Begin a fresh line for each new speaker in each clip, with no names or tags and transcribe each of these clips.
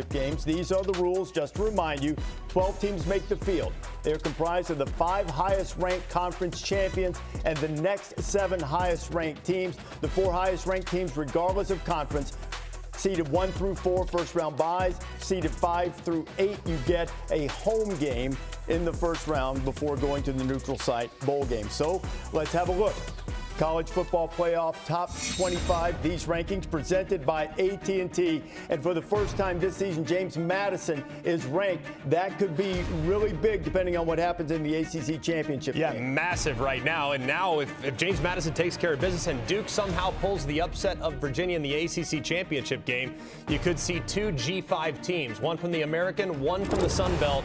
games. These are the rules. Just to remind you, 12 teams make the field. They're comprised of the 5 highest-ranked conference champions and the next 7 highest-ranked teams. The 4 highest-ranked teams, regardless of conference, seeded 1 through 4, first-round byes. Seeded 5 through 8, you get a home game in the first round before going to the neutral site bowl game. So let's have a look. College football playoff top 25. These rankings presented by AT&T. And for the first time this season, James Madison is ranked. That could be really big depending on what happens in the ACC championship game.
Yeah, massive right now. And now if James Madison takes care of business and Duke somehow pulls the upset of Virginia in the ACC championship game, you could see 2 G5 teams, one from the American, one from the Sun Belt.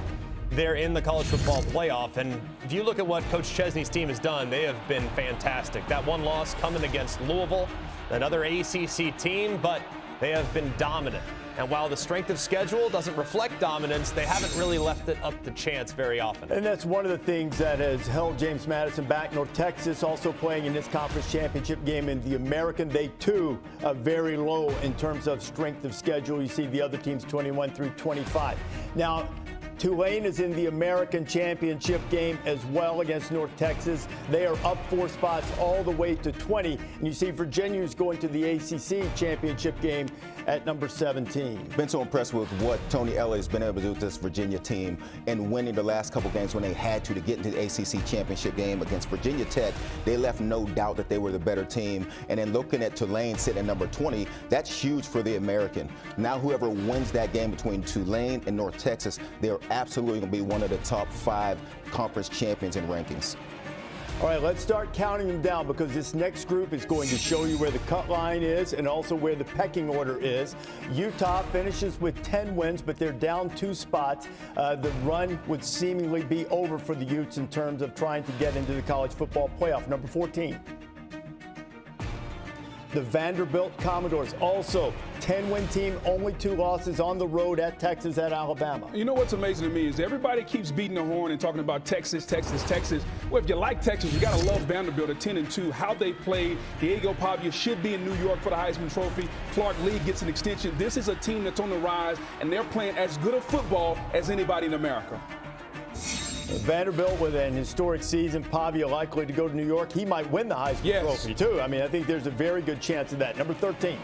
They're in the college football playoff. And if you look at what Coach Chesney's team has done, they have been fantastic. That one loss coming against Louisville, another ACC team, but they have been dominant. And while the strength of schedule doesn't reflect dominance, they haven't really left it up to chance very often.
And that's one of the things that has held James Madison back. North Texas also playing in this conference championship game in the American. They, too, are very low in terms of strength of schedule. You see the other teams 21 through 25. Now, Tulane is in the American Championship game as well against North Texas. They are up 4 spots all the way to 20. And you see Virginia is going to the ACC Championship game at number 17.
Been so impressed with what Tony Elliott has been able to do with this Virginia team and winning the last couple games when they had to get into the ACC Championship game against Virginia Tech. They left no doubt that they were the better team. And then looking at Tulane sitting at number 20, that's huge for the American. Now whoever wins that game between Tulane and North Texas, they're absolutely going to be one of the top 5 conference champions in rankings.
All right, let's start counting them down because this next group is going to show you where the cut line is and also where the pecking order is. Utah finishes with 10 wins, but they're down 2 spots. The run would seemingly be over for the Utes in terms of trying to get into the college football playoff. Number 14. The Vanderbilt Commodores, also 10-win team, only 2 losses on the road at Texas, at Alabama.
You know what's amazing to me is everybody keeps beating the horn and talking about Texas, Texas, Texas. Well, if you like Texas, you got to love Vanderbilt at 10-2. How they played. Diego Pavia should be in New York for the Heisman Trophy. Clark Lee gets an extension. This is a team that's on the rise, and they're playing as good a football as anybody in America.
Vanderbilt with an historic season. Pavia likely to go to New York. He might win the Heisman Trophy, too. I mean, I think there's a very good chance of that. Number 13.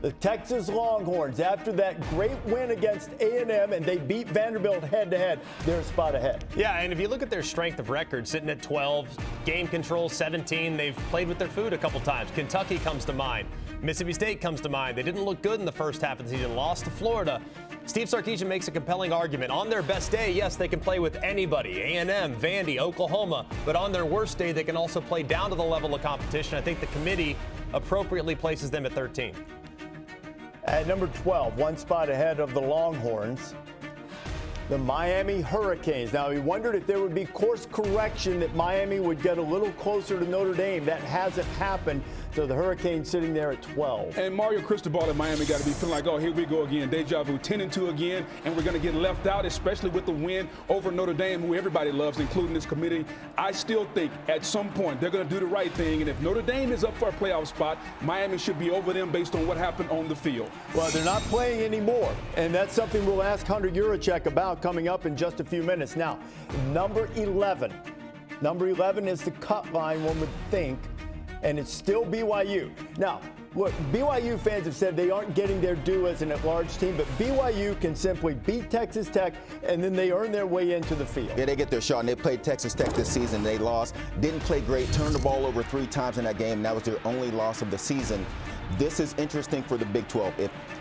The Texas Longhorns, after that great win against A&M, and they beat Vanderbilt head-to-head, they're a spot ahead.
Yeah, and if you look at their strength of record, sitting at 12, game control 17, they've played with their food a couple times. Kentucky comes to mind. Mississippi State comes to mind. They didn't look good in the first half of the season, lost to Florida. Steve Sarkisian makes a compelling argument. On their best day, yes, they can play with anybody, A&M, Vandy, Oklahoma, but on their worst day, they can also play down to the level of competition. I think the committee appropriately places them at 13.
At number 12, 1 spot ahead of the Longhorns, the Miami Hurricanes. Now, we wondered if there would be course correction, that Miami would get a little closer to Notre Dame. That hasn't happened. So the Hurricanes sitting there at 12.
And Mario Cristobal at Miami got to be feeling like, oh, here we go again. Deja vu, 10-2 again, and we're going to get left out, especially with the win over Notre Dame, who everybody loves, including this committee. I still think at some point they're going to do the right thing, and if Notre Dame is up for a playoff spot, Miami should be over them based on what happened on the field.
Well, they're not playing anymore, and that's something we'll ask Hunter Yurachek about coming up in just a few minutes. Now, number 11. Number 11 is the cut line, one would think, and it's still BYU. Now, look, BYU fans have said they aren't getting their due as an at-large team, but BYU can simply beat Texas Tech, and then they earn their way into the field.
Yeah, they get their shot, and they played Texas Tech this season. They lost, didn't play great, turned the ball over 3 times in that game, and that was their only loss of the season. This is interesting for the Big 12.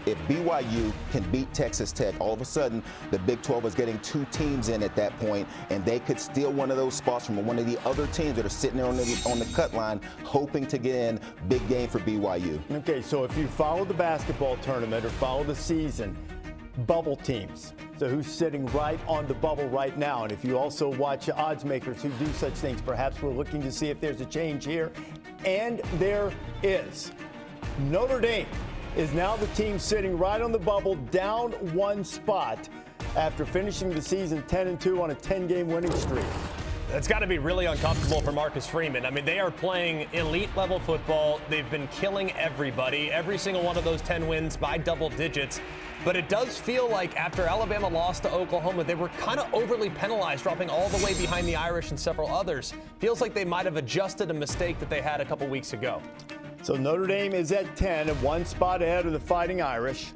If BYU can beat Texas Tech, all of a sudden the Big 12 is getting 2 teams in at that point, and they could steal one of those spots from one of the other teams that are sitting there on the cut line, hoping to get in. Big game for BYU.
Okay, so if you follow the basketball tournament or follow the season, bubble teams. So who's sitting right on the bubble right now? And if you also watch odds makers who do such things, perhaps we're looking to see if there's a change here. And there is. Notre Dame is now the team sitting right on the bubble, down 1 spot after finishing the season 10-2 on a 10-game winning streak.
It's got to be really uncomfortable for Marcus Freeman. I mean, they are playing elite-level football. They've been killing everybody. Every single one of those 10 wins by double digits. But it does feel like after Alabama lost to Oklahoma, they were kind of overly penalized, dropping all the way behind the Irish and several others. Feels like they might have adjusted a mistake that they had a couple weeks ago.
So Notre Dame is at 10 and one spot ahead of the Fighting Irish.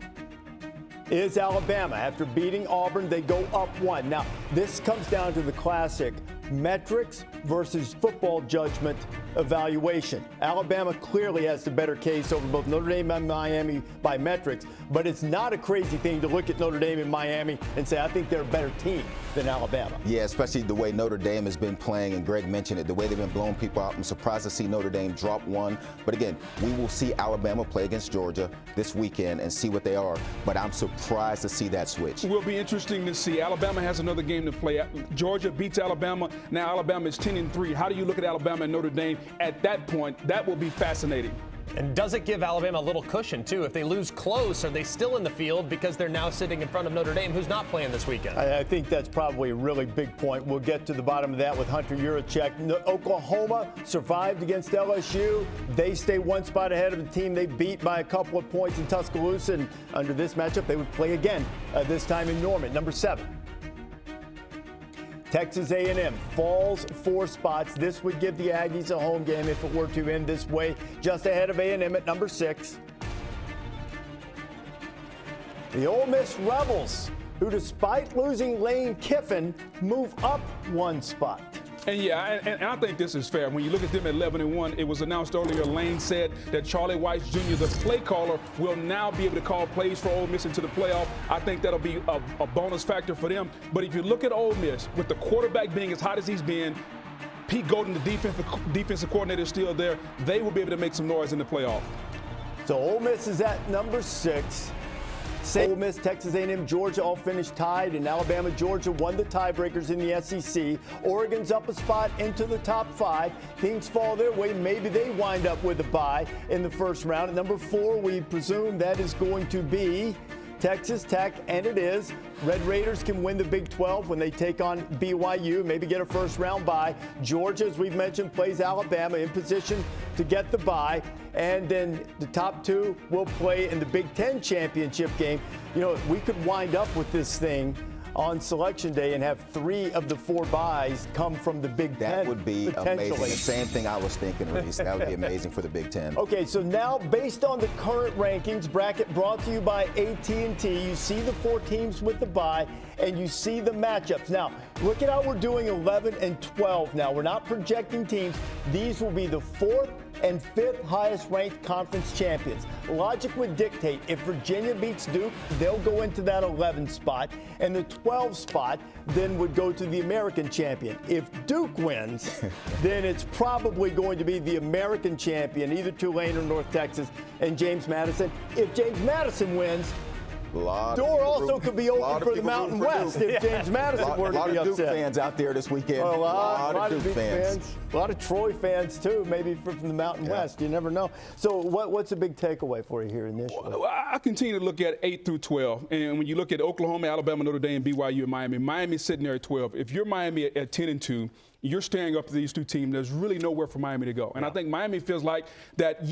Is Alabama. After beating Auburn, they go up one. Now, this comes down to the classic metrics versus football judgment evaluation. Alabama clearly has the better case over both Notre Dame and Miami by metrics, but it's not a crazy thing to look at Notre Dame and Miami and say, I think they're a better team than Alabama.
Yeah, especially the way Notre Dame has been playing, and Greg mentioned it, the way they've been blowing people out. I'm surprised to see Notre Dame drop one. But again, we will see Alabama play against Georgia this weekend and see what they are. But I'm surprised to see that switch.
It will be interesting to see. Alabama has another game to play. Georgia beats Alabama. Now Alabama is 10-3. How do you look at Alabama and Notre Dame at that point? That will be fascinating.
And does it give Alabama a little cushion, too? If they lose close, are they still in the field because they're now sitting in front of Notre Dame, who's not playing this weekend?
I think that's probably a really big point. We'll get to the bottom of that with Hunter Yurachek. Oklahoma survived against LSU. They stay one spot ahead of the team they beat by a couple of points in Tuscaloosa. And under this matchup, they would play again, this time in Norman. Number 7. Texas A&M falls 4 spots. This would give the Aggies a home game if it were to end this way, just ahead of A&M at number 6. The Ole Miss Rebels, who despite losing Lane Kiffin, move up 1 spot.
And yeah, and I think this is fair. When you look at them at 11-1, it was announced earlier, Lane said that Charlie Weiss Jr., the play caller, will now be able to call plays for Ole Miss into the playoff. I think that'll be a bonus factor for them. But if you look at Ole Miss, with the quarterback being as hot as he's been, Pete Golden, the defensive coordinator, is still there, they will be able to make some noise in the playoff.
So Ole Miss is at number 6. Ole Miss, Texas A&M, Georgia all finished tied, and Alabama, Georgia won the tiebreakers in the SEC. Oregon's up a spot into the top 5. Things fall their way. Maybe they wind up with a bye in the first round. At number 4, we presume that is going to be Texas Tech, and it is. Red Raiders can win the Big 12 when they take on BYU, maybe get a first-round bye. Georgia, as we've mentioned, plays Alabama in position to get the bye. And then the top 2 will play in the Big 10 championship game. You know, we could wind up with this thing on Selection Day and have 3 of the 4 byes come from the Big 10.
That would be amazing. The same thing I was thinking, Rece. That would be amazing for the Big 10.
Okay, so now based on the current rankings, bracket brought to you by AT&T, you see the 4 teams with the bye and you see the matchups. Now, look at how we're doing 11 and 12 now. We're not projecting teams. These will be the 4th and 5th highest ranked conference champions. Logic would dictate if Virginia beats Duke, they'll go into that 11 spot, and the 12 spot then would go to the American champion. If Duke wins, then it's probably going to be the American champion, either Tulane or North Texas, and James Madison. If James Madison wins, door also could be open for the Mountain West if James Madison were to be upset.
A lot of Duke fans out there this weekend.
A lot of Duke fans. A lot of Troy fans, too, maybe from the Mountain West. You never know. So what's a big takeaway for you here initially?
Well, I continue to look at 8 through 12. And when you look at Oklahoma, Alabama, Notre Dame, BYU, and Miami, Miami's sitting there at 12. If you're Miami at 10-2, you're staring up to these 2 teams. There's really nowhere for Miami to go. And I think Miami feels like that,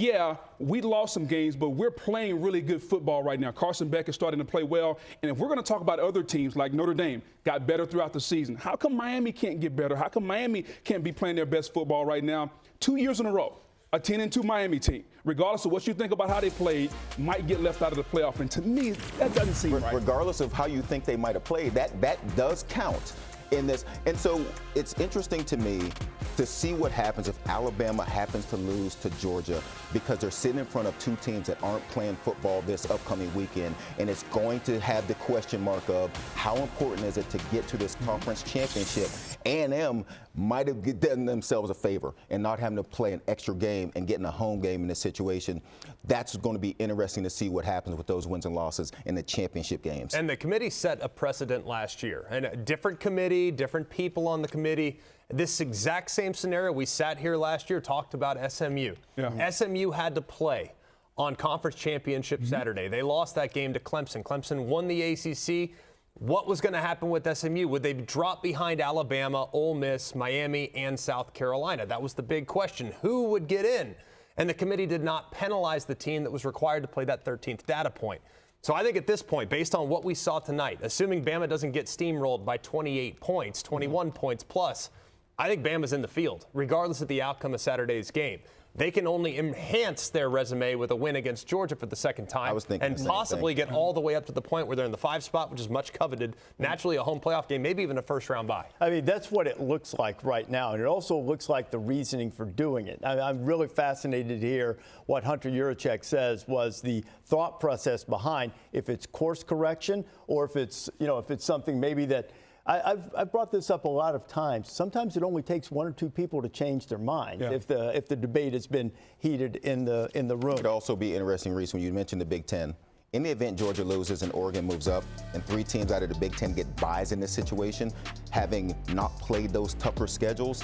we lost some games, but we're playing really good football right now. Carson Beck is starting to play well. And if we're going to talk about other teams like Notre Dame, got better throughout the season, how come Miami can't get better? How come Miami can't be playing their best football right now? 2 years in a row, a 10-2 Miami team, regardless of what you think about how they played, might get left out of the playoff. And to me, that doesn't seem right.
Regardless of how you think they might have played, that does count in this. And so it's interesting to me to see what happens if Alabama happens to lose to Georgia, because they're sitting in front of 2 teams that aren't playing football this upcoming weekend, and it's going to have the question mark of how important is it to get to this conference championship. A&M might have done themselves a favor and not having to play an extra game and getting a home game in this situation. That's going to be interesting to see what happens with those wins and losses in the championship games.
And the committee set a precedent last year. And a different committee, different people on the committee. This exact same scenario, we sat here last year, talked about SMU. Yeah. SMU had to play on Conference Championship Saturday. They lost that game to Clemson. Clemson won the ACC. what was going to happen with SMU. Would they drop behind Alabama, Ole Miss, Miami, and South Carolina? That was the big question. Who would get in? And the committee did not penalize the team that was required to play that 13th data point. So I think at this point, based on what we saw tonight, assuming Bama doesn't get steamrolled by 28 points, 21 points plus, I think Bama's in the field, regardless of the outcome of Saturday's game. They can only enhance their resume with a win against Georgia for the second time and possibly get all the way up to the point where they're in the 5 spot, which is much coveted, naturally a home playoff game, maybe even a first-round bye.
I mean, that's what it looks like right now, and it also looks like the reasoning for doing it. I'm really fascinated to hear what Hunter Yurachek says was the thought process behind if it's course correction or if it's, if it's something maybe that I've brought this up a lot of times. Sometimes it only takes 1 or 2 people to change their mind if the debate has been heated in the room.
It could also be interesting, Rece, when you mentioned the Big Ten. In the event Georgia loses and Oregon moves up and 3 teams out of the Big Ten get buys in this situation, having not played those tougher schedules,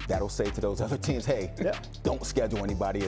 that'll say to those other teams, hey, don't schedule anybody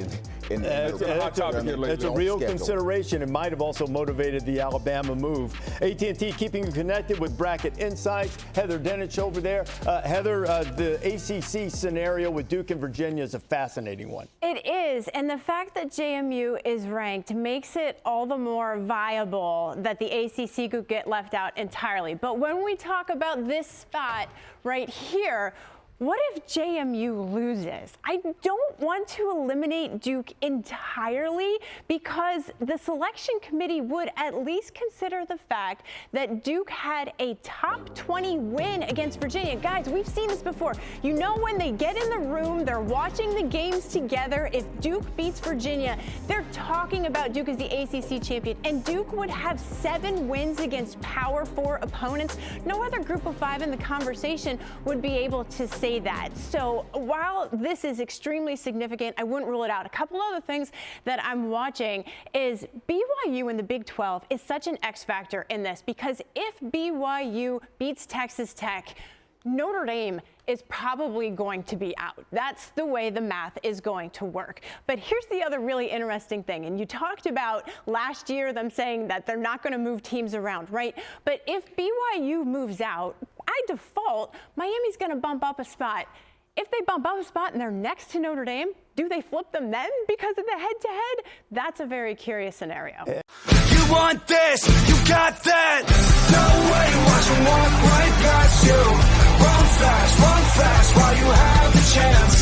in the
It's a real consideration. It might have also motivated the Alabama move. AT&T keeping you connected with Bracket Insights. Heather Dinich over there. Heather, the ACC scenario with Duke and Virginia is a fascinating one.
It is, and the fact that JMU is ranked makes it all the more viable that the ACC could get left out entirely. But when we talk about this spot right here, what if JMU loses? I don't want to eliminate Duke entirely because the selection committee would at least consider the fact that Duke had a top 20 win against Virginia. Guys, we've seen this before. You know, when they get in the room, they're watching the games together. If Duke beats Virginia, they're talking about Duke as the ACC champion. And Duke would have 7 wins against Power 4 opponents. No other group of 5 in the conversation would be able to say that. So while this is extremely significant, I wouldn't rule it out. A couple other things that I'm watching is BYU in the Big 12 is such an X factor in this because if BYU beats Texas Tech, Notre Dame is probably going to be out. That's the way the math is going to work. But here's the other really interesting thing. And you talked about last year them saying that they're not going to move teams around, right? But if BYU moves out, by default, Miami's going to bump up a spot. If they bump up a spot and they're next to Notre Dame, do they flip them then because of the head-to-head? That's a very curious scenario.
You want this, you got that. No way, watch them walk right past you. Run fast while you have the chance.